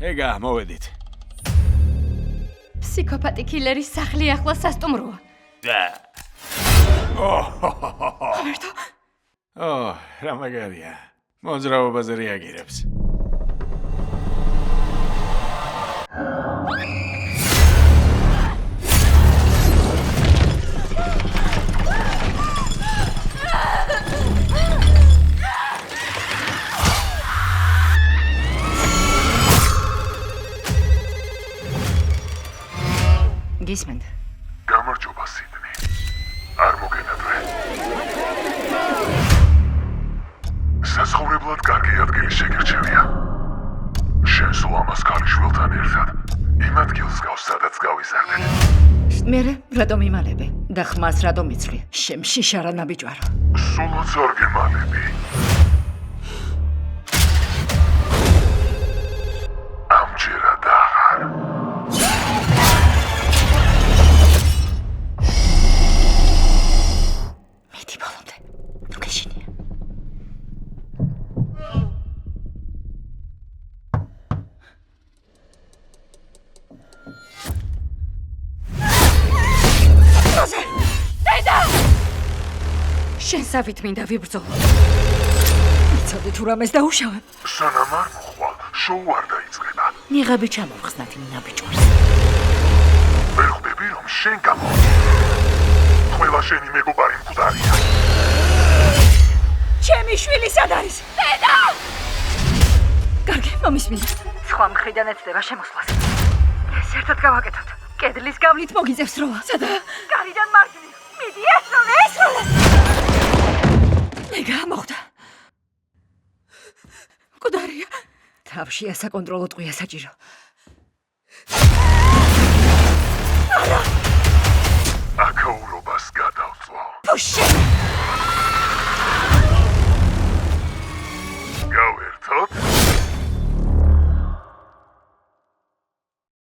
ეგა, მოვედით. ფსიქოპატი კილერის სახლი ახლა სასტუმროა. და. ამერტო, რა მაგარია. მოძრაობაზე რეაგირებს. გისმენთ. გამარჯობა, სიდნი. არ მოგენატრე. საზღვრებლად კარგი ადგილი შეგერჩევია. შენ სულ ამას ქალიშვილთან ერთად იმ ადგილს გავს, სადაც გავიზარდეთ. მერე რატომ იმალები და ხმას რატომ იცვლი? შემშიშ არა ნაბიჯვარო. სულაც არ გემალები. ამჯერად აღარ. მიდი ბოლომდე. თუ გეშინია. შენ სავით მინდა ვიბრძოლო. იცოდი თუ რამეს დაუშავებ. სანამ არ მოხვალ, შოუ არ დაიწყება. ნიღაბი ჩამოვხსნათ იმ ნაბიჯვარს. ვერ ხვდები, რომ შენ გამო. ყველა შენი მეგობარი მკვდარია. ჩემი შვილი სად არის? დედა! კარგი, მომისმინე. სხვა მხრიდან ეცდება შემოსვლას. ეს ერთად გავაკეთოთ. კედლის გავლით მოგიწევს როა. სადაა? გარიდან მარჯვნივ. მიდი ესროლე. მეგა მოხდა. მკვდარია. თავში ასაკონტროლო ტყვია საჭირო. აკაურობას გადავწვო. ფუში! გავერთოთ.